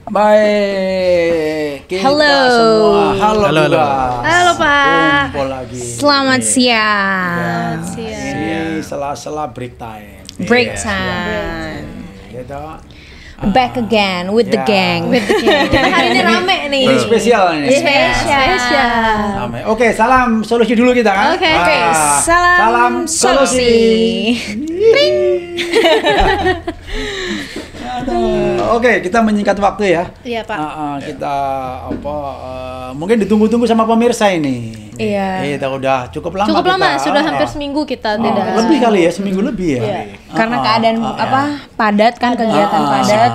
Baik, kita Halo. semua. Halo juga. Halo Pak. Kumpul lagi. Selamat siang. Ini sela-sela break time. Break time. Gitu. Back again with the Ya. gang. Hari ini rame nih. Ini spesial nih. Spesial. Rame. Oke, salam solusi dulu kita kan. Oke. Oke, salam solusi. Oke, kita menyingkat waktu ya. Iya Pak. Kita mungkin ditunggu-tunggu sama pemirsa ini. Iya. Kita udah cukup lama. Cukup lama, kita. sudah hampir seminggu kita tidak. Lebih kali ya, seminggu lebih ya. Iya. Karena keadaan padat kan, kegiatan padat.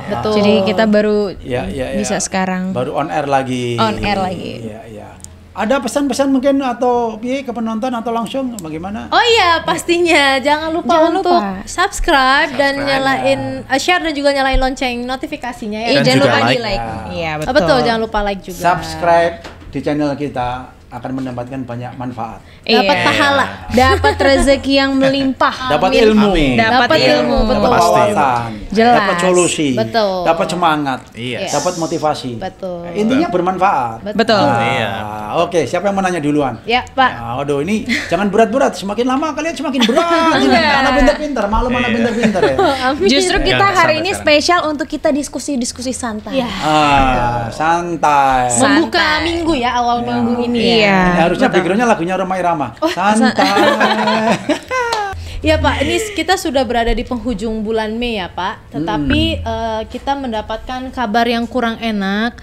Betul. Jadi kita baru Ya, bisa sekarang. baru on air lagi. On air lagi. Iya. Ada pesan-pesan mungkin atau ke penonton atau langsung bagaimana? Oh iya, pastinya jangan lupa Jangan untuk lupa. subscribe dan nyalain share dan juga nyalain lonceng notifikasinya ya. Jangan juga lupa like. di like. Iya, Betul, jangan lupa like juga. Subscribe di channel kita akan mendapatkan banyak manfaat. Dapat Iya. pahala. Dapat rezeki yang melimpah. Dapat Amin. ilmu. Amin. Dapat ilmu, Dapat betul. wawasan. Jelas. Dapat solusi. Betul. Dapat semangat. Iya. Dapat motivasi. Betul. Intinya bermanfaat. Betul. Iya. Oke, siapa yang mau nanya duluan? Ya Pak. Aduh, ini jangan berat-berat. Semakin lama kalian semakin berat. Ini anak pintar-pintar, malu anak pintar-pintar ya. Justru kita Jangan hari sampai ini sekarang. spesial untuk kita diskusi-diskusi santai. Iya. Santai. Membuka Santai. minggu ya, awal minggu ini Iya. ya. Ini harusnya backgroundnya lagunya Rhoma Irama. Santai. Ya Pak, ini kita sudah berada di penghujung bulan Mei ya Pak. Tetapi kita mendapatkan kabar yang kurang enak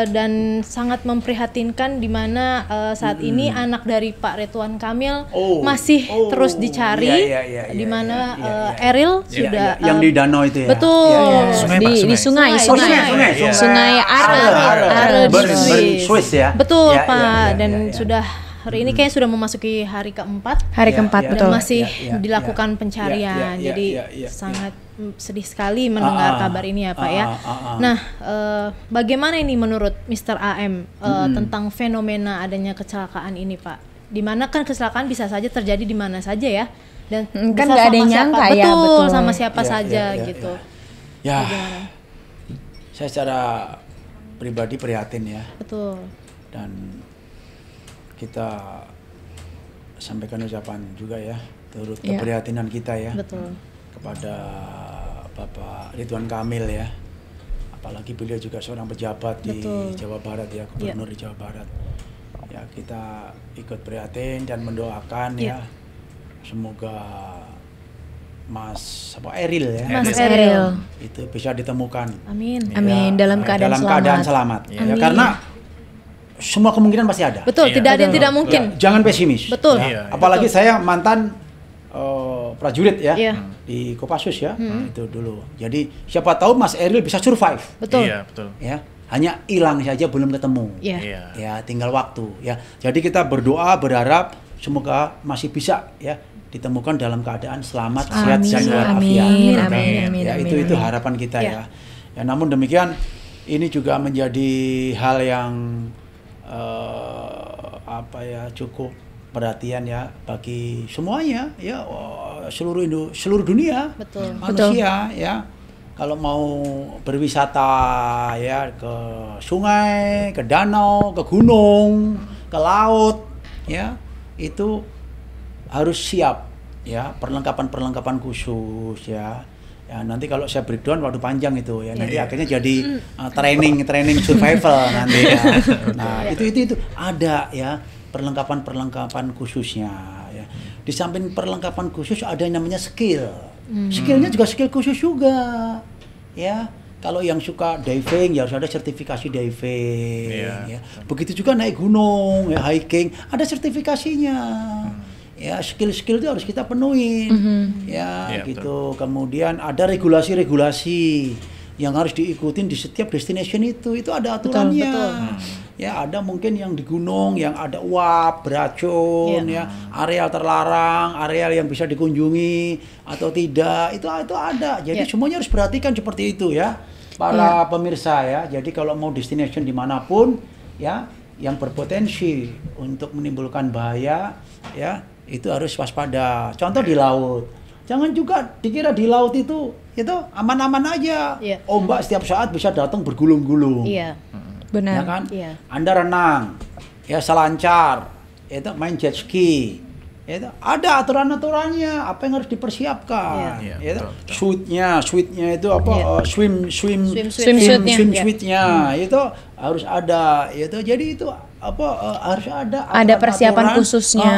dan sangat memprihatinkan di mana saat ini anak dari Pak Ridwan Kamil masih terus dicari. Di mana Eril sudah yang di danau itu ya. betul. Sungai, Pak, Di sungai. sungai, Oh, sungai Are Bern, Swiss ya. Betul Ya, Pak, ya, dan ya. sudah hari ini kayaknya sudah memasuki hari keempat. Hari keempat, Ya, betul. Dan masih Ya, ya, dilakukan ya. pencarian, Ya, ya, jadi ya, ya, ya. sangat sedih sekali mendengar kabar ini ya Pak ya. Nah, bagaimana ini menurut Mr. AM tentang fenomena adanya kecelakaan ini Pak? Dimana kan kecelakaan bisa saja terjadi di mana saja ya, dan Kan bisa nggak ada yang sama siapa, nyangka ya, betul, betul. sama siapa Ya, saja ya, ya, gitu. Ya, Bagaimana? saya secara pribadi prihatin ya, Betul. dan kita sampaikan ucapan juga ya, turut Ya. keprihatinan kita ya Betul. kepada Bapak Ridwan Kamil ya. Apalagi beliau juga seorang pejabat di Betul. Jawa Barat ya, gubernur di Jawa Barat. Ya, kita ikut prihatin dan mendoakan ya, semoga Mas Eril ya, Mas Mas Eril. Eril. itu bisa ditemukan. Amin. Amin, dalam keadaan selamat. Ya, Amin. karena semua kemungkinan pasti ada. Betul, Iya. tidak ada yang tidak mungkin. Ya, jangan pesimis. Betul. ya. Iya, iya. Apalagi saya mantan prajurit ya Iya. di Kopassus ya, itu dulu. Jadi siapa tahu Mas Eril bisa survive. Betul. Iya, betul. Ya, hanya hilang saja belum ketemu. Iya. Iya. Ya, tinggal waktu ya. Jadi kita berdoa berharap semoga masih bisa ya ditemukan dalam keadaan selamat, sehat dan walafiat. Amin, Ya, amin, ya, amin, itu amin. itu harapan kita Ya. ya. Ya, namun demikian ini juga menjadi hal yang cukup perhatian ya bagi semuanya ya, seluruh dunia, Betul. manusia ya. Kalau mau berwisata ya ke sungai, ke danau, ke gunung, ke laut ya, itu harus siap ya, perlengkapan khusus ya. Ya, nanti kalau saya breakdown waktu panjang itu ya, nanti akhirnya jadi training survival nanti ya. Nah, itu ada ya perlengkapan khususnya ya. Di samping perlengkapan khusus ada yang namanya skill. Skillnya juga skill khusus juga ya. Kalau yang suka diving ya harus ada sertifikasi diving Iya. ya. Begitu juga naik gunung ya, hiking ada sertifikasinya. Ya, skill-skill itu harus kita penuhin ya, Iya, gitu. Kemudian ada regulasi-regulasi yang harus diikutin di setiap destination itu ada aturannya. betul. Ya, ada mungkin yang di gunung yang ada uap, beracun ya, areal terlarang, areal yang bisa dikunjungi atau tidak, itu ada. Jadi semuanya harus perhatikan seperti itu ya, para pemirsa ya. Jadi kalau mau destination dimanapun ya, yang berpotensi untuk menimbulkan bahaya ya, itu harus waspada. Contoh di laut. jangan juga dikira di laut itu aman-aman aja. Iya. Ombak setiap saat bisa datang bergulung-gulung. Iya. Benar. Ya kan? Iya. Anda renang, ya selancar, itu main jet ski. Itu ada aturan-aturannya, apa yang harus dipersiapkan. Iya. Ya, Betul, betul. suitnya itu apa? Iya. Swimsuitnya itu harus ada. Itu jadi itu apa harus ada Ada persiapan aturan-aturan, khususnya.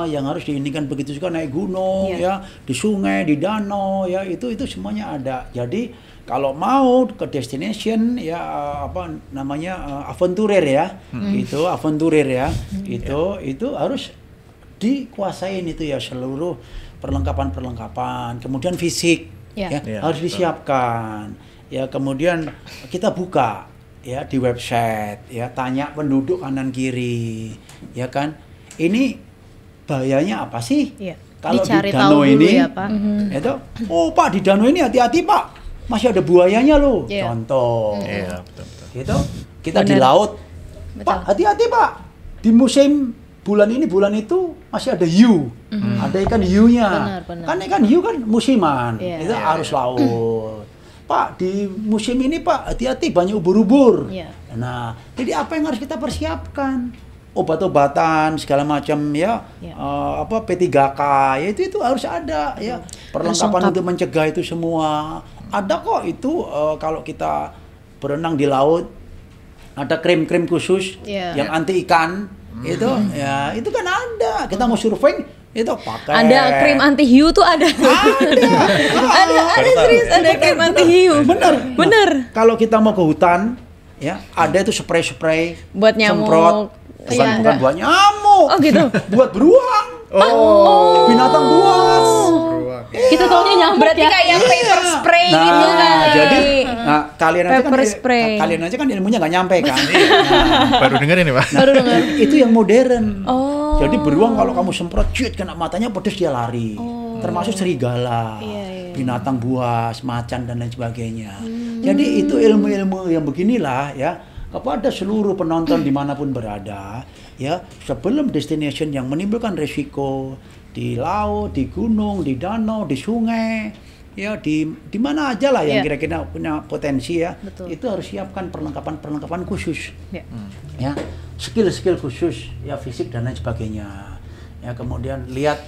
yang harus diinikan. Begitu juga naik gunung, Iya. ya di sungai, di danau, ya itu semuanya ada. Jadi kalau mau ke destination ya apa namanya aventurer ya, itu aventurer ya, itu harus dikuasain itu ya seluruh perlengkapan, kemudian fisik Ya. ya, harus disiapkan ya, kemudian kita buka ya di website ya, tanya penduduk kanan kiri ya kan, ini bahayanya apa sih Iya. kalau Dicari di tahu danau dulu ini ya, Pak. itu, oh Pak di danau ini hati-hati Pak, masih ada buayanya loh. Iya. Contoh Iya, betul. gitu, kita di Benar. laut, Betul. Pak hati-hati Pak, di musim bulan ini bulan itu masih ada hiu, ada ikan hiunya. Benar. Kan ikan hiu kan musiman, Iya. itu arus laut. Pak di musim ini Pak hati-hati banyak ubur-ubur. Iya. Nah jadi apa yang harus kita persiapkan? Obat-obatan segala macam ya, Iya. apa P3K ya itu harus ada ya, perlengkapan lengkap. untuk mencegah itu semua ada kok itu. Kalau kita berenang di laut ada krim-krim khusus Iya. yang anti ikan itu ya, itu kan ada. Kita mau surfing itu pakai Ada krim anti hiu tuh ada. ada serius ada krim anti hiu. bener. Bener. Nah, kalau kita mau ke hutan ya ada itu spray Buat nyamuk. semprot. Bukan, Iya. bukan buat nyamuk. Oh gitu. Buat beruang. Binatang buas. Kita taunya nyamuk Berarti ya. kayak paper spray Nah, gitu kan. jadi kalian aja kan Pepper spray. kalian aja kan ilmunya nggak nyampe kan. Baru dengar ini, Pak. Baru dengar. Itu yang modern. Oh. Jadi beruang kalau kamu semprot ciut kena matanya pedes dia lari. Termasuk serigala, Iya. binatang buas, macan dan lain sebagainya. Jadi itu ilmu-ilmu yang beginilah ya, kepada seluruh penonton dimanapun berada ya, sebelum destination yang menimbulkan resiko di laut, di gunung, di danau, di sungai ya, di mana aja lah yang Iya. kira-kira punya potensi ya. Betul. Itu harus siapkan perlengkapan khusus Ya. ya, skill khusus ya, fisik dan lain sebagainya ya. Kemudian lihat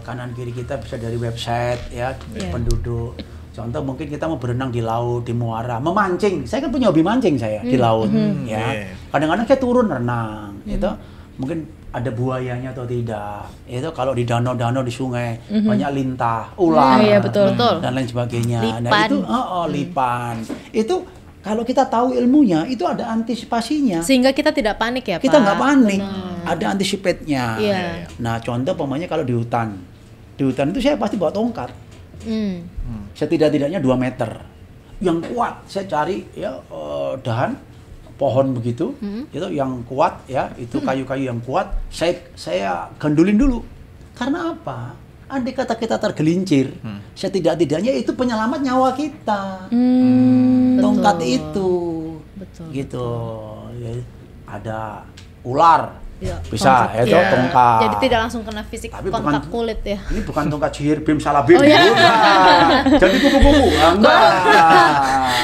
kanan kiri kita bisa dari website ya, Iya. penduduk. Contoh mungkin kita mau berenang di laut, di muara, memancing. Saya kan punya hobi mancing saya di laut ya. Iya. Kadang-kadang saya turun renang itu, mungkin ada buayanya atau tidak. Itu kalau di danau-danau, di sungai banyak lintah, ular, Iya, betul. dan lain sebagainya. Nah Lipan. itu lipan. Itu kalau kita tahu ilmunya, itu ada antisipasinya. Sehingga kita tidak panik ya, Pak. Kita nggak panik, Benar. ada antisipatnya. Iya. Nah contoh umpamanya kalau di hutan itu saya pasti bawa tongkat. Hmm. Setidak-tidaknya 2 meter. Yang kuat, saya cari ya dahan pohon begitu, itu yang kuat ya, itu kayu-kayu yang kuat, saya gandulin dulu. Karena apa? Andai kata kita tergelincir, setidak-tidaknya itu penyelamat nyawa kita. Tongkat Betul. itu, Betul. gitu. Ya, ada ular, Iya, bisa tongkat. itu Iya. tongkat. Jadi tidak langsung kena fisik Tapi kontak bukan- kulit ya. Ini bukan tongkat sihir bim salabim. Oh, iya. Bukan. Jadi kupu-kupu. Enggak.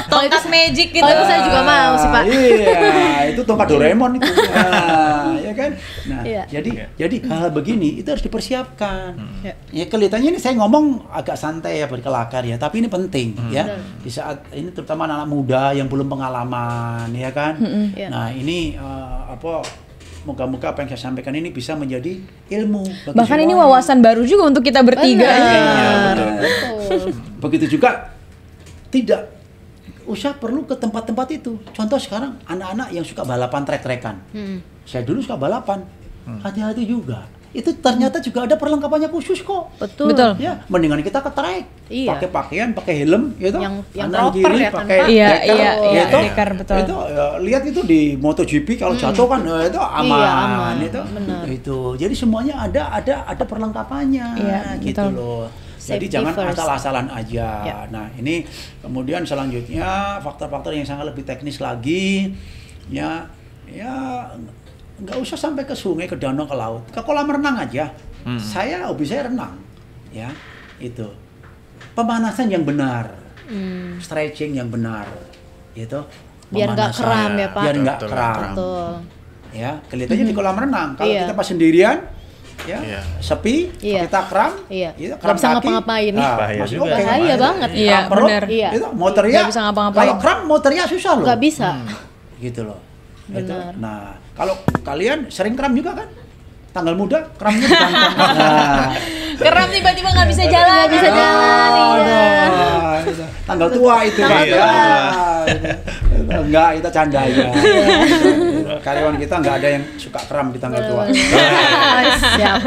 Tongkat magic gitu. Oh, itu saya juga mau sih, Pak. Iya, itu tongkat Doraemon itu. Nah, ya kan? Nah, Iya. jadi hal begini itu harus dipersiapkan. Ya. Ya kelihatannya ini saya ngomong agak santai ya, berkelakar ya, tapi ini penting ya. Benar. Di saat ini terutama anak muda yang belum pengalaman ya kan. Iya. Nah, ini moga-moga apa yang saya sampaikan ini bisa menjadi ilmu bagi Bahkan ini semuanya. wawasan baru juga untuk kita bertiga. Benar. betul. Betul. Begitu juga tidak usah perlu ke tempat-tempat itu. Contoh sekarang anak-anak yang suka balapan trek-trekan. Saya dulu suka balapan. Hati-hati juga. Itu ternyata juga ada perlengkapannya khusus kok. Betul. Betul. Ya, mendingan kita ke trek. Iya. Pakai pakaian, pakai helm gitu. Yang Kanan proper kiri ya, pakai tanpa- Iya, deker, iya, iya, gitu. deker, betul. Itu lihat itu di MotoGP kalau jatuh kan itu aman, Iya, aman. itu. Benar. Itu. Jadi semuanya ada perlengkapannya Iya, gitu betul. loh. Jadi Safety jangan first. asal-asalan aja. Ya. Nah, ini kemudian selanjutnya faktor-faktor yang sangat lebih teknis lagi, ya nggak usah sampai ke sungai, ke danau, ke laut, ke kolam renang aja. Hobi saya renang. ya itu pemanasan yang benar, stretching yang benar, gitu. Biar nggak Pemanasan. kram ya, Pak. Biar nggak Betul, kram. Betul. Ya, kelihatannya di kolam renang. Kalau Iya. kita pas sendirian, ya Iya. sepi, Iya. kita kram, Iya. itu Nggak bisa ngapa-ngapain. Bahaya masih juga. oke. Bahaya banget. Iya, Kram perut, benar. Iya. itu mau teriak, Nggak bisa ngapa-ngapain. kalau kram mau teriak susah loh. Nggak bisa. Gitu loh. Gitu. Benar. Nah, kalau kalian sering kram juga kan? Tanggal muda, kramnya di kantong. Nah, Kram tiba-tiba nggak bisa jalan. Nggak bisa jalan, iya. Itu. Tanggal tua itu. Tanggal ya. tua. Enggak, kita canda aja. Karyawan kita nggak ada yang suka kram di tanggal tua. Siap.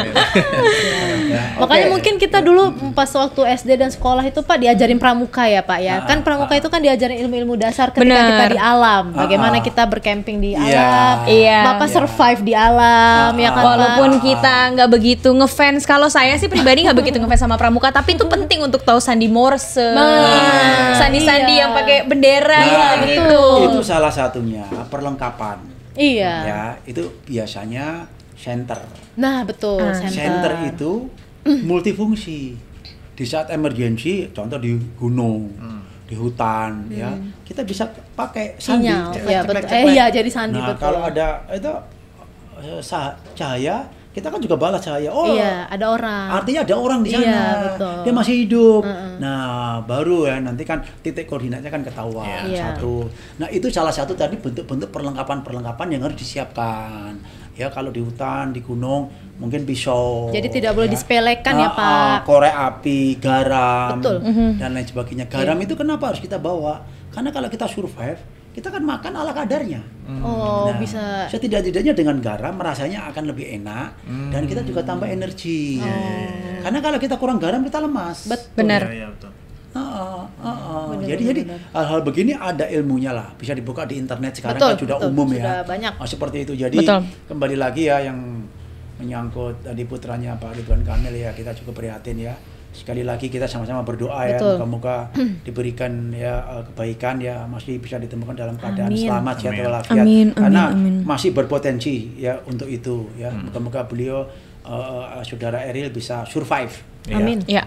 Ya, Makanya oke. mungkin kita dulu pas waktu SD dan sekolah itu Pak diajarin pramuka ya Pak ya. Kan pramuka itu kan diajarin ilmu-ilmu dasar ketika Bener. kita di alam. Bagaimana Ah. kita bercamping di Iya. alam. Iya. Bapak Iya. survive di alam ya kan Pak? Walaupun kita nggak begitu ngefans, kalau saya sih pribadi nggak begitu ngefans sama pramuka, tapi itu penting untuk tahu sandi Morse, sandi-sandi iya. yang pakai bendera Nah, gitu. itu salah satunya perlengkapan. Iya. Ya, itu biasanya center. Nah, betul. Center itu multifungsi. Di saat emergensi, contoh di gunung, di hutan, ya kita bisa pakai sandi. Sinyal. ceklek, Ya, ceklek, betul. ceklek. Iya, jadi sandi, nah, betul. kalau ada itu cahaya, kita kan juga balas cahaya. Oh, Iya, ada orang. artinya ada orang di sana. Iya, betul. Dia masih hidup. Nah, baru ya nanti kan titik koordinatnya kan ketahuan Iya. satu. Nah, itu salah satu tadi bentuk-bentuk perlengkapan-perlengkapan yang harus disiapkan. Ya, kalau di hutan, di gunung mungkin pisau. Jadi tidak boleh disepelekan ya, Pak. Korek api, garam, Betul. dan lain sebagainya. Garam itu kenapa harus kita bawa? Karena kalau kita survive, kita kan makan ala kadarnya. Oh, Nah, bisa. setidak-tidaknya dengan garam rasanya akan lebih enak dan kita juga tambah energi. Karena kalau kita kurang garam kita lemas. Benar. Iya, betul. Jadi hal-hal begini ada ilmunya lah, bisa dibuka di internet sekarang Betul, kan sudah betul. umum Sudah ya. banyak. Seperti itu. Jadi Betul. kembali lagi ya yang menyangkut tadi putranya Pak Ridwan Kamil ya, kita juga prihatin ya. Sekali lagi kita sama-sama berdoa ya, Betul. moga-moga diberikan ya kebaikan ya, masih bisa ditemukan dalam keadaan Amin. selamat sehat Amin. walafiat. Amin, Karena amin. masih berpotensi ya untuk itu ya. Moga-moga beliau saudara Eril bisa survive. Iya. Amin. Ya.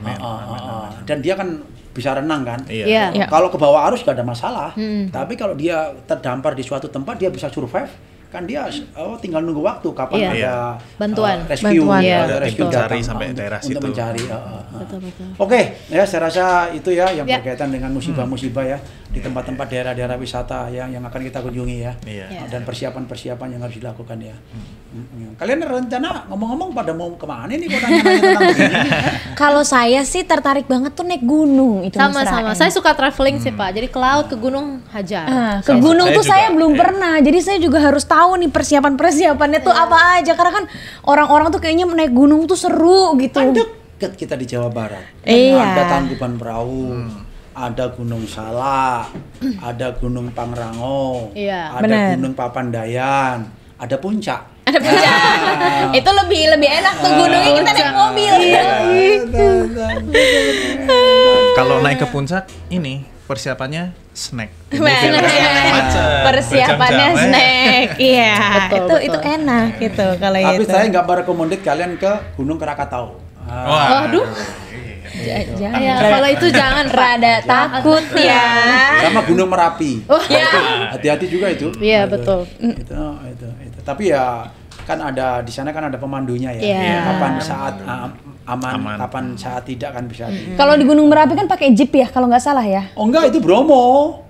Dan dia kan bisa renang kan. Iya. Iya. Iya. Kalau ke bawah arus gak ada masalah. Tapi kalau dia terdampar di suatu tempat dia bisa survive, kan dia tinggal nunggu waktu kapan Iya. ada Bantuan. rescue, Bantuan. ya, Iya. ada Ada tim rescue pencari datang, sampai daerah untuk situ. mencari. Betul. Oke, ya saya rasa itu ya yang Ya. berkaitan dengan musibah-musibah ya di tempat-tempat daerah-daerah wisata yang akan kita kunjungi ya. Iya. Ya. Dan persiapan-persiapan yang harus dilakukan ya. Kalian rencana ngomong-ngomong pada mau kemana nih kok nanya-nanya tentang begini? Kalau saya sih tertarik banget tuh naik gunung itu Sama-sama. Mas Saya suka traveling sih Pak. Jadi ke laut, ke gunung hajar. Ke Sama, gunung saya tuh juga, saya belum iya. pernah, jadi saya juga harus tahu nih persiapannya tuh apa aja, karena kan orang-orang tuh kayaknya naik gunung tuh seru gitu. Kan dekat kita di Jawa Barat. Iya. Ada Tangkuban Perahu, ada Gunung Salak, ada Gunung Pangrango, Iya. ada Bener. Gunung Papandayan, ada Puncak. Ada puncak. Itu lebih enak tuh gunungnya kita naik mobil. Kalau naik ke puncak ini persiapannya snack. Bener. Macet, Persiapannya berjam-jam, snack. Iya, Betul, itu betul. enak gitu kalau Tapi itu. saya nggak merekomendasi kalian ke Gunung Krakatau. Wah. Waduh. Jangan. Ya, kalau itu jangan Pak. Rada takut ya. Sama Gunung Merapi. Ya. Hati-hati juga itu. Iya, Itu. betul. Itu. Tapi ya kan ada di sana kan ada pemandunya ya. Iya. Kapan saat aman, Aman. kapan saat tidak kan bisa. Kalau di Gunung Merapi kan pakai jeep ya kalau nggak salah ya. Oh enggak, itu Bromo.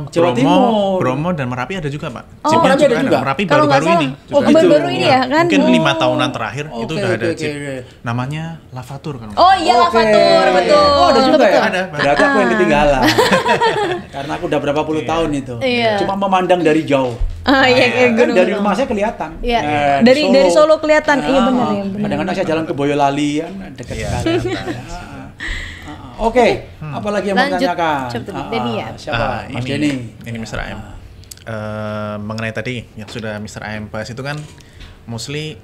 Jawa Timur. Bromo dan Merapi ada juga, Pak. Oh, Jeepnya Merapi ada juga? Merapi Kalau nggak baru-baru ini. salah. juga. Oh, baru-baru ini ya kan? Mungkin Oh. 5 tahunan terakhir itu Oke, udah ada oke, jeep. oke. Namanya Lavatur kan. Oh iya Oke. Lavatur, betul. Oh, ada juga ya? Ada. Berarti aku yang ketinggalan. Karena aku udah berapa puluh tahun itu. Iya. Cuma memandang dari jauh. Ah iya, Kan dari rumah saya kelihatan. Iya. Dari Solo kelihatan. Iya benar ya. benar. Kadang-kadang saya jalan ke Boyolali kan dekat sekali. Oke, apalagi yang mau Lanjut. tanyakan? Coba, Denny ya? Siapa? Mas Denny. Ini Mr. AM. Mengenai tadi yang sudah Mr. AM bahas itu kan mostly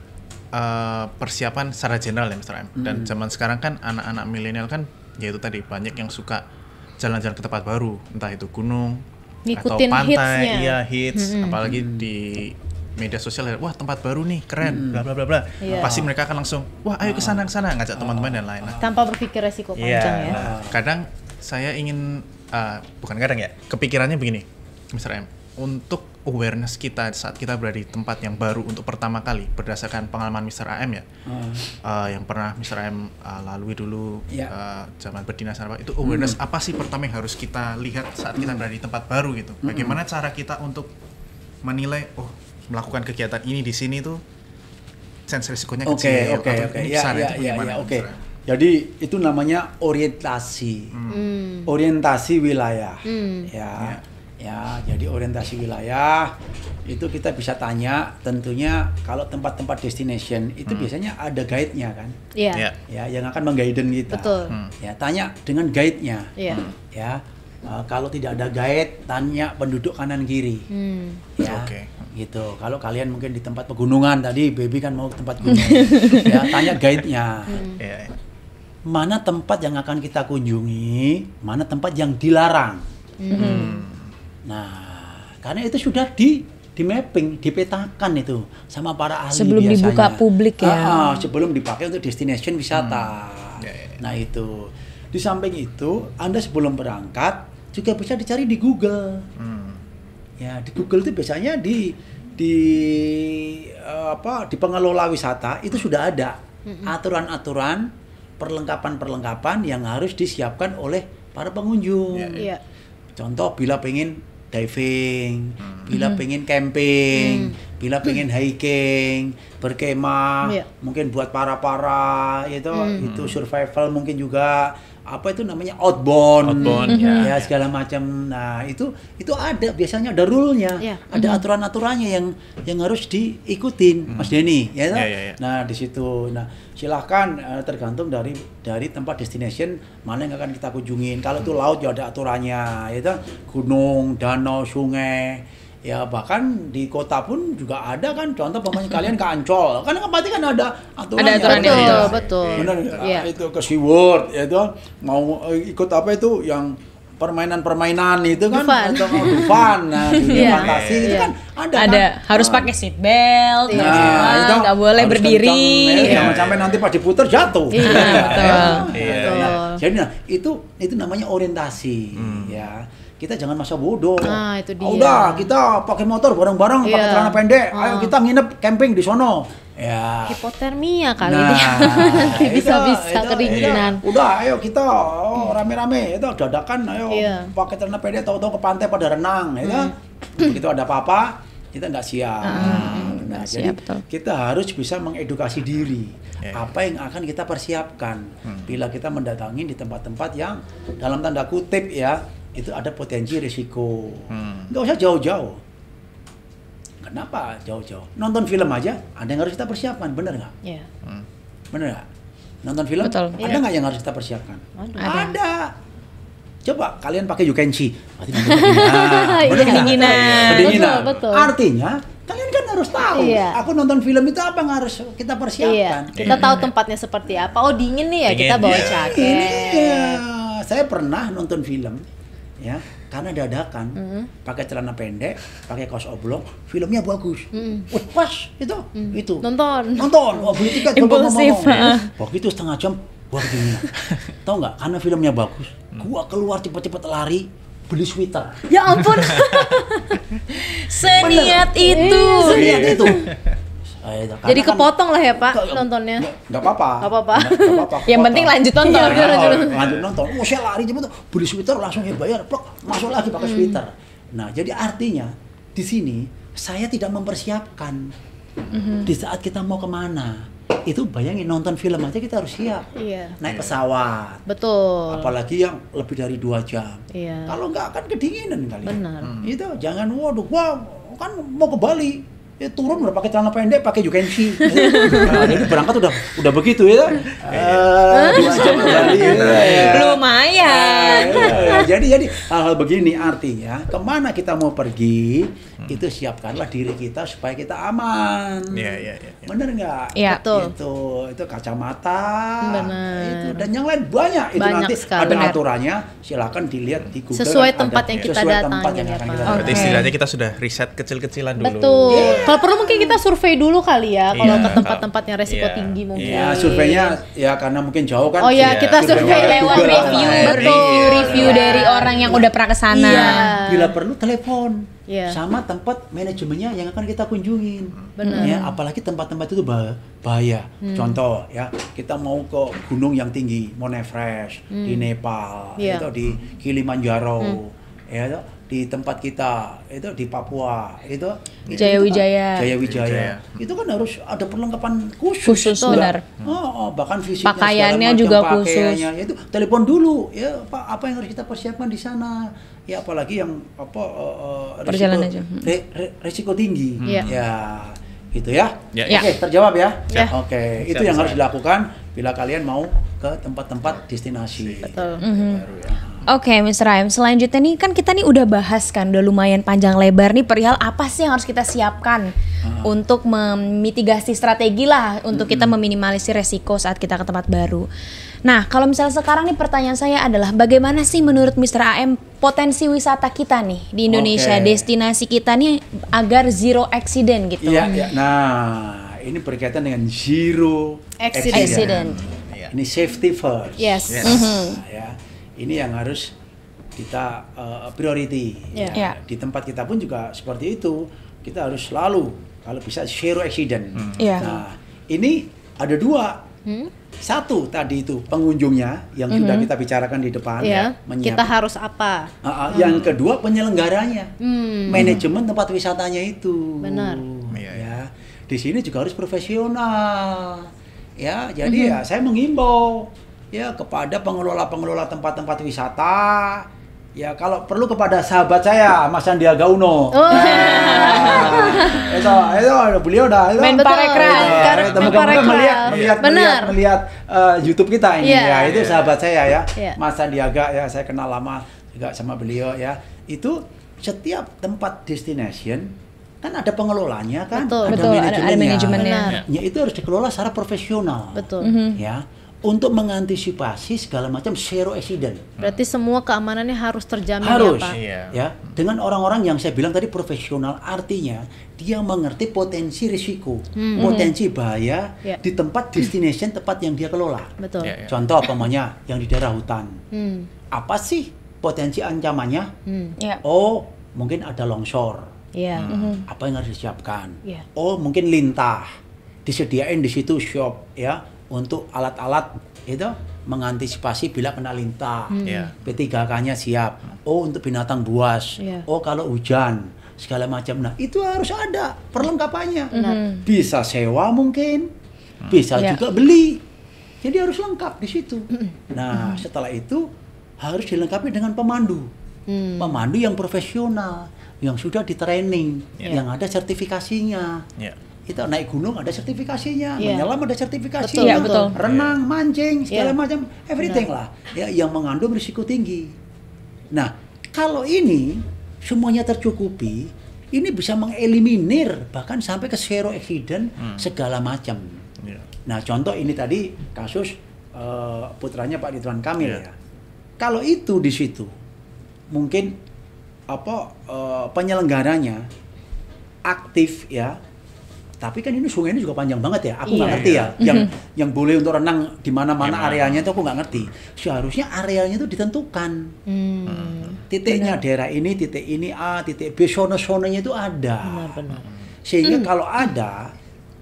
persiapan secara general ya Mr. AM. Dan zaman sekarang kan anak-anak milenial kan yaitu tadi banyak yang suka jalan-jalan ke tempat baru, entah itu gunung Ngikutin atau pantai, hitsnya. iya hits, apalagi di media sosial, wah tempat baru nih, keren, bla bla bla bla. Pasti mereka akan langsung, wah ayo ke sana ngajak teman-teman dan lain-lain. Tanpa berpikir resiko panjang ya. Kadang saya ingin bukan kadang ya, kepikirannya begini, Mr. M, untuk awareness kita saat kita berada di tempat yang baru untuk pertama kali berdasarkan pengalaman Mr. AM ya, yang pernah Mr. AM lalui dulu zaman berdinas apa itu awareness apa sih pertama yang harus kita lihat saat kita berada di tempat baru gitu, bagaimana cara kita untuk menilai melakukan kegiatan ini di sini tuh sense risikonya kecil atau ini besar itu bagaimana? Jadi itu namanya orientasi, orientasi wilayah, ya. Jadi orientasi wilayah itu kita bisa tanya, tentunya kalau tempat-tempat destination itu biasanya ada guide-nya kan, ya, yang akan meng-guiden kita. Betul. Ya, tanya dengan guide-nya, ya. Kalau tidak ada guide, tanya penduduk kanan kiri, ya, gitu. Kalau kalian mungkin di tempat pegunungan tadi, Baby kan mau ke tempat gunung, ya, tanya guide-nya. Mana tempat yang akan kita kunjungi, mana tempat yang dilarang. Nah, karena itu sudah di mapping, dipetakan itu sama para ahli sebelum biasanya. Dibuka publik ya. Sebelum dipakai untuk destination wisata. Nah itu, di samping itu, Anda sebelum berangkat juga bisa dicari di Google. Ya, di Google itu biasanya di pengelola wisata itu sudah ada aturan-aturan, perlengkapan-perlengkapan yang harus disiapkan oleh para pengunjung. Contoh, bila pengen diving, bila pengen camping, bila pengen hiking, berkemah, mungkin buat para itu survival, mungkin juga apa itu namanya outbound ya segala macam. Nah itu ada biasanya ada rule-nya, ada aturan-aturannya yang harus diikutin, Mas Denny, ya. Nah di situ, nah silahkan tergantung dari tempat destination mana yang akan kita kunjungin. Kalau itu laut ya ada aturannya, ya, gunung, danau, sungai. Ya bahkan di kota pun juga ada kan, contoh pemain kalian ke Ancol, kan pasti kan ada aturannya. Ada aturannya, betul. Benar, itu ke SeaWorld, ya itu mau ikut apa itu yang permainan itu kan, atau Dufan, nah dunia fantasi itu kan ada kan? Harus pakai seat belt, nggak boleh berdiri, jangan sampai nanti pas diputer jatuh. Jadi nah itu namanya orientasi, ya. Kita jangan masa bodoh. Nah, itu dia. Udah, kita pakai motor bareng-bareng, pakai celana pendek. Ayo kita nginep camping di sono. Ya. Hipotermia kali dia. Nanti bisa kedinginan. Udah, ayo kita rame-rame itu dadakan, ayo pakai celana pendek, tahu-tahu ke pantai pada renang, ya. Begitu ada apa-apa, kita nggak siap. Nah, jadi kita harus bisa mengedukasi diri. Apa yang akan kita persiapkan bila kita mendatangi di tempat-tempat yang dalam tanda kutip ya, itu ada potensi risiko. Nggak usah jauh-jauh. Kenapa jauh-jauh? Nonton film aja, ada yang harus kita persiapkan, bener nggak? Bener nggak? Nonton film, ada nggak yang harus kita persiapkan? Ada. Coba kalian pakai You Can See, pasti kedinginan. Betul. Artinya kalian kan harus tahu. Aku nonton film itu apa yang harus kita persiapkan. Kita tahu tempatnya seperti apa. Oh dingin nih ya, kita bawa jaket. Saya pernah nonton film, ya, karena dadakan, pakai celana pendek, pakai kaos oblong, filmnya bagus. Pas itu. Nonton. Wah, beli tiket, impulsif. Begitu setengah jam, gua kedinginan. Tahu nggak? Karena filmnya bagus, gua keluar cepet-cepet lari, beli sweater. Ya ampun. Seniat itu. Jadi kepotong lah ya Pak nontonnya. Nggak apa-apa. Yang penting lanjut nonton. Lanjut nonton. Saya lari cepet, beli sweater langsung bayar, masuk lagi pakai sweater. Nah jadi artinya di sini saya tidak mempersiapkan. Di saat kita mau kemana, itu bayangin nonton film aja kita harus siap. Naik pesawat. Betul. Apalagi yang lebih dari 2 jam. Kalau nggak akan kedinginan kali. Benar. Itu jangan kan mau ke Bali. Ya turun udah pakai celana pendek, pakai You Can See. Nah, jadi berangkat udah begitu ya. 2 jam ke Bali. Lumayan. Jadi hal-hal begini artinya kemana kita mau pergi itu siapkanlah diri kita supaya kita aman. Bener nggak? Iya. Gitu. itu kacamata, Benar. itu dan yang lain banyak itu Banyak nanti sekali. ada Benar. aturannya, silakan dilihat di Google. Sesuai ada- tempat yang kita sesuai datangin tempat yang ya, akan Pak. kita Oke. Berarti istilahnya kita sudah riset kecil-kecilan dulu. Betul. Kalau perlu mungkin kita survei dulu kali ya, kalau Iya, ke tempat-tempat yang resiko iya, tinggi mungkin. Ya, surveinya ya karena mungkin jauh kan. Oh ya, Iya. kita survei Surveinya lewat Google review, lah. review dari orang yang udah pernah ke sana. Iya. Bila perlu telepon Iya. sama tempat manajemennya yang akan kita kunjungin. Benar. Ya, apalagi tempat-tempat itu bahaya. Contoh ya, kita mau ke gunung yang tinggi, Mount Everest di Nepal, Iya. itu di Kilimanjaro, ya itu di tempat kita itu di Papua, itu Jayawijaya. Jayawijaya. Itu kan harus ada perlengkapan khusus. Khusus, Enggak. benar. Bahkan fisiknya Pakaiannya segala macam, juga pakaiannya. Itu telepon dulu ya Pak, apa yang harus kita persiapkan di sana? Ya apalagi yang Perjalanan aja. resiko tinggi. Iya. Ya gitu ya. Ya, ya. Oke, terjawab ya. Ya. Oke, itu Siap, yang harus siap. dilakukan bila kalian mau ke tempat-tempat destinasi. Betul. Baru ya. Oke, Mr. Raim, selanjutnya nih kan kita nih udah bahas kan, udah lumayan panjang lebar nih perihal apa sih yang harus kita siapkan untuk memitigasi strategi lah untuk kita meminimalisir resiko saat kita ke tempat baru. Nah, kalau misalnya sekarang nih pertanyaan saya adalah bagaimana sih menurut Mr. AM potensi wisata kita nih di Indonesia, Oke. destinasi kita nih agar zero accident gitu. Iya, iya. Nah, ini berkaitan dengan zero Accident. Iya. Ini safety first. Yes. Yes. Nah, ya. Ini yang harus kita priority. Iya. Iya. Di tempat kita pun juga seperti itu. Kita harus selalu kalau bisa zero accident. Iya. Nah, ini ada dua. Satu tadi itu pengunjungnya yang sudah kita bicarakan di depan. Iya. menyiapkan. Kita harus apa? Yang kedua penyelenggaranya, manajemen tempat wisatanya itu. Benar. Iya, Ya, di sini juga harus profesional. Ya, jadi ya saya mengimbau ya kepada pengelola tempat-tempat wisata. Ya kalau perlu kepada sahabat saya Mas Sandiaga Uno. Oh. Itu beliau dah. Itu, Menparekraf. Teman-teman Menparekraf. Benar. melihat YouTube kita ini Iya. ya itu sahabat saya ya, Iya. Mas Sandiaga ya, saya kenal lama juga sama beliau ya. Itu setiap tempat destination kan ada pengelolanya kan, Betul. Betul, ada manajemennya. Benar. Ya itu harus dikelola secara profesional. Betul. Ya, untuk mengantisipasi segala macam zero accident. Berarti semua keamanannya harus terjamin Harus. ya, Pak. Iya. Ya, dengan orang-orang yang saya bilang tadi profesional, artinya dia mengerti potensi risiko, potensi bahaya Ya. di tempat destination tempat yang dia kelola. Betul. Iya, iya. Contoh umpamanya yang di daerah hutan. Hmm. Apa sih potensi ancamannya? Ya. Oh, mungkin ada longsor. Iya. Apa yang harus disiapkan? Iya. Oh, mungkin lintah. Disediain di situ shop ya untuk alat-alat itu mengantisipasi bila kena lintah. Iya. P3K-nya siap. Oh, untuk binatang buas. Iya. Oh, kalau hujan segala macam. Nah, itu harus ada perlengkapannya. Benar. Bisa sewa mungkin, bisa Iya. juga beli. Jadi harus lengkap di situ. Nah, setelah itu harus dilengkapi dengan pemandu. Pemandu yang profesional, yang sudah di training, Iya. yang ada sertifikasinya. Iya. Itu naik gunung ada sertifikasinya, Iya. menyelam ada sertifikasinya, Betul, betul. renang, mancing, segala Iya. macam, everything lah, ya yang mengandung risiko tinggi. Nah, kalau ini semuanya tercukupi, ini bisa mengeliminir bahkan sampai ke zero accident segala macam. Iya. Nah, contoh ini tadi kasus putranya Pak Ridwan Kamil Iya. ya. Kalau itu di situ mungkin penyelenggaranya aktif ya. Tapi kan ini sungai ini juga panjang banget ya. Aku nggak Iya. ngerti ya. Yang boleh untuk renang di mana-mana areanya itu aku nggak ngerti. Seharusnya areanya itu ditentukan. Titiknya daerah ini, titik ini A, titik B, zona-zonanya itu ada. Benar-benar. Sehingga kalau ada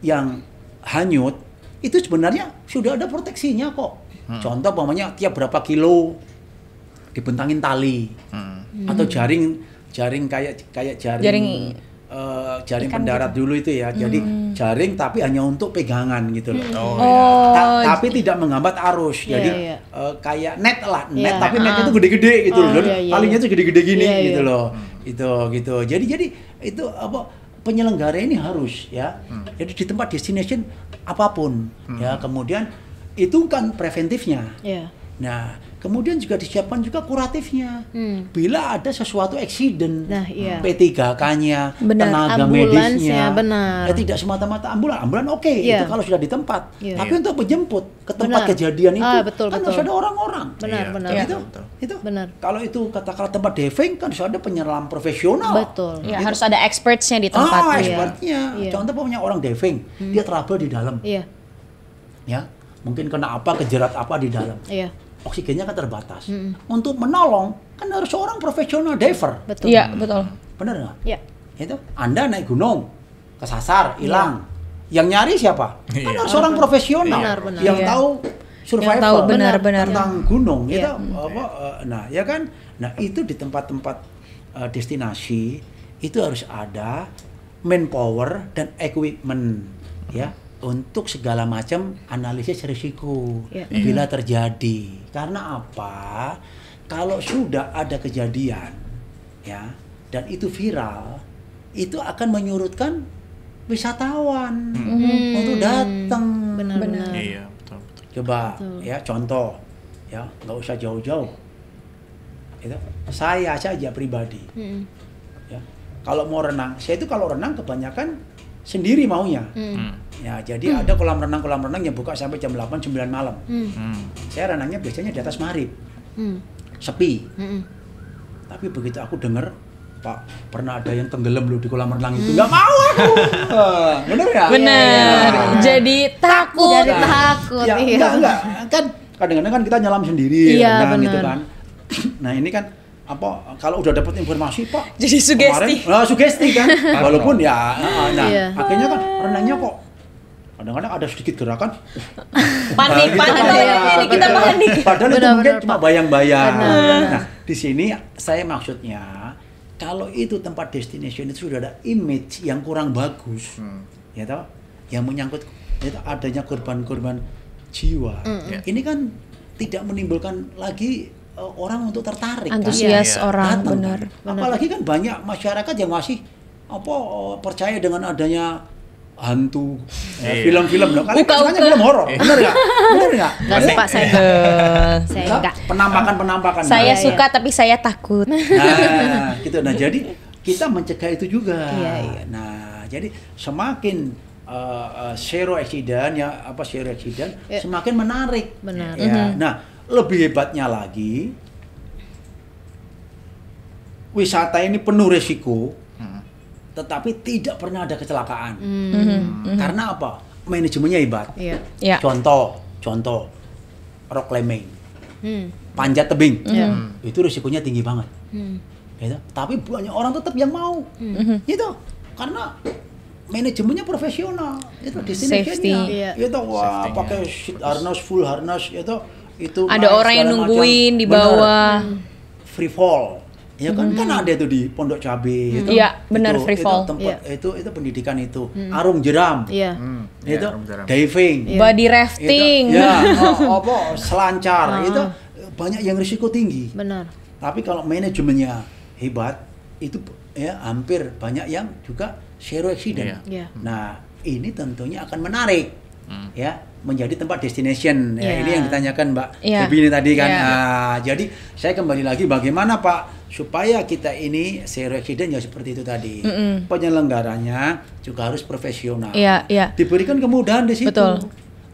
yang hanyut, itu sebenarnya sudah ada proteksinya kok. Contoh umpamanya tiap berapa kilo dibentangin tali atau jaring kayak jaring jaring ikan pendarat dulu itu ya. Jadi jaring tapi hanya untuk pegangan gitu loh. Oh, iya. Tapi tidak menghambat arus. Iya, Jadi iya. kayak net lah, net Iya. tapi netnya itu gede-gede gitu Oh, loh. iya, iya, Talinya iya. tuh gede-gede gini Iya, gitu iya. loh. Itu gitu. Jadi itu penyelenggara ini harus ya. Jadi di tempat destination apapun ya. Kemudian itu kan preventifnya. Iya. Nah, kemudian juga disiapkan juga kuratifnya. Bila ada sesuatu accident, Nah, iya. P3K-nya, Benar. tenaga Ambulans medisnya, ya, benar. ya tidak semata-mata ambulan oke, Iya. itu kalau sudah di tempat. Iya. Tapi untuk menjemput ke tempat Benar. kejadian itu, Betul, kan betul. harus ada orang-orang. Benar, Iya, benar. Itu, betul. itu. Benar. Kalau itu katakanlah tempat diving kan harus ada penyelam profesional. Betul. Ya, harus ada expertsnya di tempat. Expertnya. Iya. Contoh punya orang diving, dia trouble di dalam, Iya, ya, mungkin kena apa, kejerat apa di dalam. iya. Oksigennya kan terbatas. Untuk menolong kan harus seorang profesional diver. Betul. Iya, betul. Benar nggak? Iya. Itu Anda naik gunung, kesasar, hilang. Yang nyari siapa? Kan Iya. harus orang profesional Benar, benar. yang Iya. tahu survival tahu benar-benar. tentang gunung. Iya. Itu apa? Nah, ya kan? Nah, itu di tempat-tempat destinasi itu harus ada manpower dan equipment, ya, untuk segala macam analisis risiko Iya. bila terjadi. Karena apa? Kalau sudah ada kejadian, ya, dan itu viral, itu akan menyurutkan wisatawan untuk datang. Benar-benar. Iya, betul, betul. Coba, ya, contoh, ya, nggak usah jauh-jauh. Itu saya saja pribadi, ya, kalau mau renang, saya itu kalau renang kebanyakan sendiri maunya. Ya, jadi ada kolam renang yang buka sampai jam 8-9 malam. Saya renangnya biasanya di atas maghrib, sepi. Tapi begitu aku dengar, Pak, pernah ada yang tenggelam loh di kolam renang itu, nggak mau aku. Bener ya? Benar. Jadi takut. Jadi takut. Ya, Iya. enggak. Kan kadang-kadang kan kita nyelam sendiri, Iya, renang gitu benar. kan. Nah, ini kan apa, kalau udah dapat informasi, Pak, Jadi sugesti. kemarin, sugesti kan, walaupun ya, nah, Iya. akhirnya kan renangnya kok kadang-kadang ada sedikit gerakan, Panik, gitu panik. kan. Ini kita panik. Padahal itu Benar, mungkin benar, cuma Pak. bayang-bayang. Benar. Nah, di sini saya maksudnya, kalau itu tempat destination itu sudah ada image yang kurang bagus, ya toh, yang menyangkut itu adanya korban-korban jiwa. Ini kan tidak menimbulkan lagi orang untuk tertarik. kan? Antusias Iya. orang, Datang, benar. kan? Apalagi kan banyak masyarakat yang masih apa percaya dengan adanya hantu, Iya. film-film loh. Kalian Uka-uka. sukanya film horor, bener nggak? Bener nggak? Nggak suka saya. Saya Nah, enggak. penampakan. Saya Iya, suka tapi saya takut. Nah, gitu. Nah, jadi kita mencegah itu juga. Iya, iya. Nah, jadi semakin zero accident, ya, zero accident, Iya. semakin menarik. Benar. Ya. Nah, lebih hebatnya lagi, wisata ini penuh resiko, tetapi tidak pernah ada kecelakaan. Karena apa? Manajemennya hebat. Iya. Ya. Contoh, rock climbing, panjat tebing, Iya. itu risikonya tinggi banget. Gitu. Tapi banyak orang tetap yang mau, gitu, karena manajemennya profesional, itu destination-nya, Safety. Iya. itu wah Safety-nya. pakai seat harness, full harness, itu Ada naik orang yang segala nungguin macam. di Bener. bawah. Free fall, ya kan ada itu di Pondok Cabe, itu, Iya, benar, free fall. itu tempat, Iya. itu pendidikan itu, arung jeram, Iya. itu Ya, jaram. diving. Body rafting. Itu, ya, selancar, itu banyak yang risiko tinggi. Benar. Tapi kalau manajemennya hebat, itu ya hampir banyak yang juga zero accident. Iya. Nah, ini tentunya akan menarik, ya, menjadi tempat destination. Ya, Iya. ini yang ditanyakan Mbak Iya. Debbie ini tadi kan. Iya. Nah, jadi saya kembali lagi, bagaimana Pak supaya kita ini zero accident ya seperti itu tadi. Penyelenggaranya juga harus profesional. Iya, iya. Diberikan kemudahan di situ. Betul.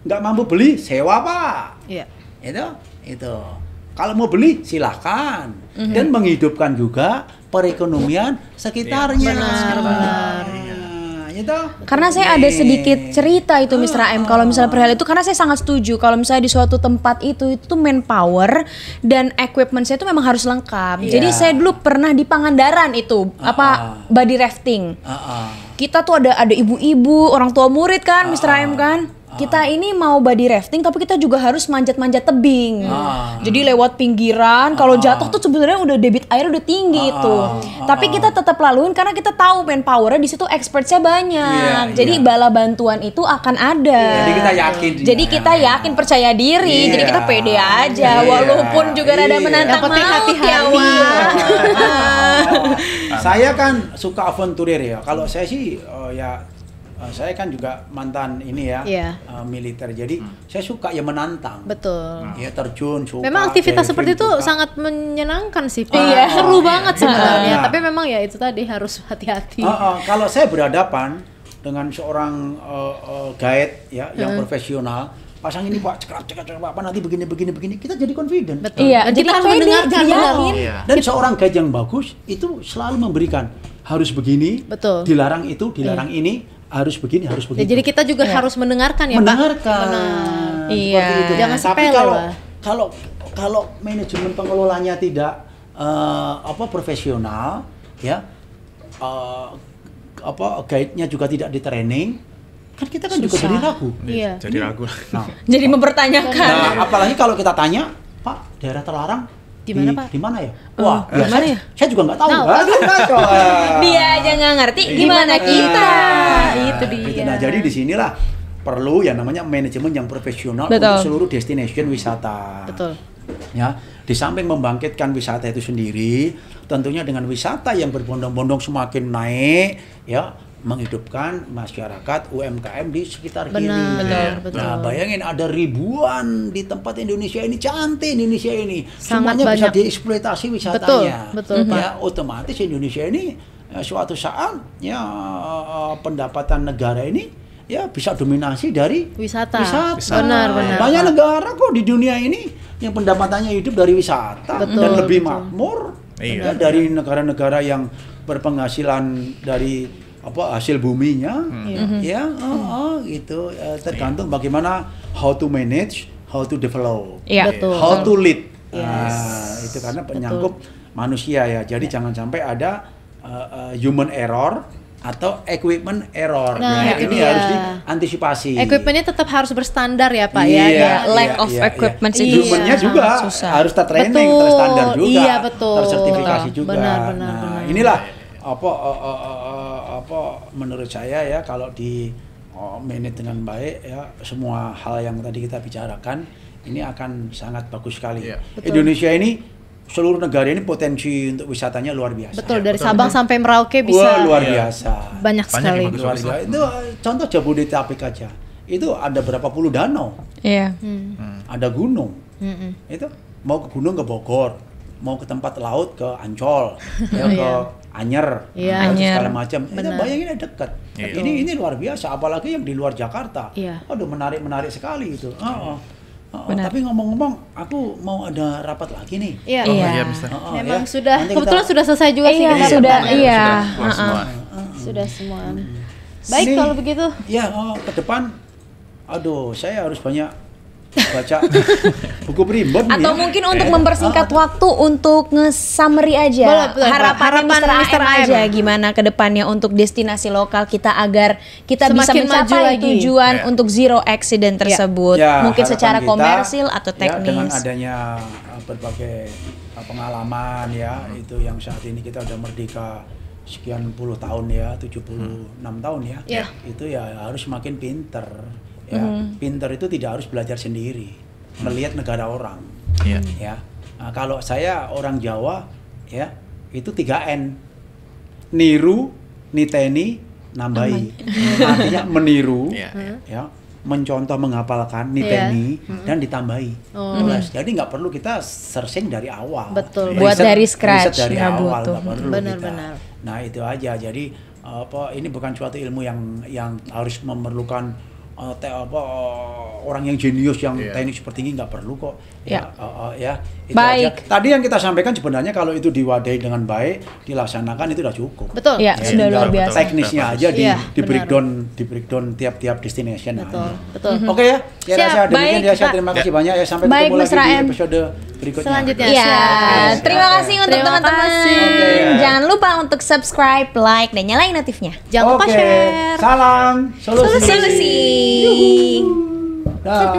Nggak mampu beli, sewa Pak. Iya. Itu. Kalau mau beli silahkan, dan menghidupkan juga perekonomian sekitarnya. Benar. Itu. Karena saya ada sedikit cerita itu Mr. AM kalau misalnya perihal itu, karena saya sangat setuju kalau misalnya di suatu tempat itu tuh manpower dan equipment saya itu memang harus lengkap. Iya. Jadi saya dulu pernah di Pangandaran itu body rafting. Kita tuh ada ibu-ibu, orang tua murid kan Mr. AM kan. Kita ini mau body rafting tapi kita juga harus manjat-manjat tebing. Jadi lewat pinggiran, kalau jatuh tuh sebenarnya udah debit air udah tinggi itu. Tapi kita tetap laluin karena kita tahu manpowernya di situ expertnya banyak. Iya, Jadi iya. bala bantuan itu akan ada. Jadi kita yakin. Jadi kita yakin, percaya diri. Iya. Jadi kita pede aja Iya. walaupun juga rada Iya. menantang Yang penting maut hati-hati. ya, Wak. Saya kan suka aventurir ya. Kalau saya sih ya saya kan juga mantan ini ya, Iya. militer. Jadi saya suka ya menantang. Betul. Ya terjun, suka. Memang aktivitas diving, seperti itu suka. sangat menyenangkan sih, Pak. Iya. Seru banget sebenarnya. Iya. Tapi memang ya itu tadi harus hati-hati. Kalau saya berhadapan dengan seorang guide ya yang profesional, pasang ini Pak, cekap apa nanti begini, kita jadi confident. Betul. Iya, Dan jadi kita harus pede, mendengarkan. jadi benar. yakin. Iya. Dan seorang guide yang bagus itu selalu memberikan harus begini, Betul. dilarang itu, dilarang ini, harus begini, harus Ya, begitu. jadi kita juga harus mendengarkan ya, Pak. mendengarkan. Benar. Iya. Seperti itu. Jangan Tapi sepele, Pak. kalau manajemen pengelolanya tidak profesional, ya guide-nya juga tidak di training, kan kita kan juga jadi ragu. Iya. Jadi ragu. Nah, Jadi mempertanyakan. apalagi kalau kita tanya, Pak, daerah terlarang Di mana, Pak? Di mana ya? Wah, di mana ya? Saya juga nggak tahu. Tahu. Aduh, ngaco. Dia aja nggak ngerti gimana kita. Itu dia. Gitu. Nah, jadi di sinilah perlu yang namanya manajemen yang profesional Betul. untuk seluruh destination wisata. Betul. Ya, di samping membangkitkan wisata itu sendiri, tentunya dengan wisata yang berbondong-bondong semakin naik, ya, menghidupkan masyarakat UMKM di sekitar Benar, ini. betul. Nah, bayangin ada ribuan di tempat Indonesia ini, cantik Indonesia ini. Sangat Semuanya bisa banyak. dieksploitasi wisatanya. Betul, Pak. Ya, otomatis Indonesia ini suatu saat ya pendapatan negara ini ya bisa dominasi dari Wisata. wisata. Benar. Banyak Pak. negara kok di dunia ini yang pendapatannya hidup dari wisata Betul, dan lebih betul. makmur Iya. ya, dari negara-negara yang berpenghasilan dari hasil buminya, ya gitu. Tergantung bagaimana how to manage, how to develop, Iya. Betul. how to lead. Yes. Itu karena penyangkut manusia ya. Jadi jangan sampai ada human error atau equipment error. Nah, itu ini dia. harus diantisipasi. Equipmentnya tetap harus berstandar ya, Pak Iya, ya. Ya, Dan- lack of equipment iya. itu Humannya juga susah. harus tertraining, Betul. terstandar juga, Iya, betul. tersertifikasi Betul. juga. Benar. Inilah menurut saya ya kalau di manage dengan baik ya semua hal yang tadi kita bicarakan ini akan sangat bagus sekali. Iya. Betul. Indonesia ini seluruh negara ini potensi untuk wisatanya luar biasa. Betul, dari betul. Sabang sampai Merauke Wah, bisa luar Iya. biasa. banyak sekali. yang bagus. Luar biasa. Itu contoh Jabodetabek aja. Itu ada berapa puluh danau, Iya. ada gunung. Mm-mm. Itu mau ke gunung ke Bogor, mau ke tempat laut ke Ancol, ya ke Anyer, Iya. atau Anyer. segala macam. Itu Benar. bayangin dekat. Iya. Ini luar biasa, apalagi yang di luar Jakarta. Iya. Aduh menarik sekali itu. Benar. Tapi ngomong-ngomong, aku mau ada rapat lagi nih. Iya. Oh Iya. iya, Mister. Memang Ya. sudah Nanti kebetulan kita- sudah selesai juga sih Iya, kita sudah, rapat. iya. Sudah keluar semua. Sudah semua. Baik Ini- kalau begitu. Ya, ke depan, aduh, saya harus banyak baca buku primbon nih Atau ya. mungkin untuk mempersingkat waktu untuk nge-summary aja Boleh, boleh. harapan Harapan Mr. Mr. AM AM. aja gimana ke depannya untuk destinasi lokal kita agar kita bisa Semakin maju mencapai lagi. tujuan Ya. untuk zero accident tersebut. Ya, Mungkin harapan secara kita, komersil atau ya, dengan teknis. adanya berbagai pengalaman ya itu yang saat ini kita udah merdeka sekian puluh tahun ya, 76 tahun ya. Ya. Itu ya harus makin pinter ya. Pinter itu tidak harus belajar sendiri, melihat negara orang Iya. ya. Nah, kalau saya orang Jawa ya itu 3N, niru, niteni, nambahi. Artinya meniru Iya, iya. ya, mencontoh, menghafalkan, niteni, dan ditambahi. Tulis. Jadi nggak perlu kita searching dari awal. Betul. Buat dari Riset scratch, dari nggak awal butuh. nggak perlu Benar-benar. kita. Nah itu aja. Jadi ini bukan suatu ilmu yang harus memerlukan orang yang jenius yang Iya. teknik seperti ini, nggak perlu kok. Ya. Ya itu Baik. aja. Tadi yang kita sampaikan sebenarnya kalau itu diwadahi dengan baik, dilaksanakan itu udah cukup. Betul. Ya, Ya, sudah luar tinggal biasa. teknisnya Betul. aja di Iya, breakdown tiap-tiap destination. Betul. aja. Betul. Oke ya, saya Siap. rasa demikian Baik, ya. Saya Pak. terima kasih Ya. banyak ya. Sampai Baik, ketemu lagi Mr. di M. episode berikutnya. Selanjutnya. Iya, Siap. terima kasih untuk Terima teman-teman. kasih. Oke, ya. Jangan lupa untuk subscribe, like, dan nyalain notifnya. Jangan lupa Oke, share. Salam solusi. Solusi. Dah.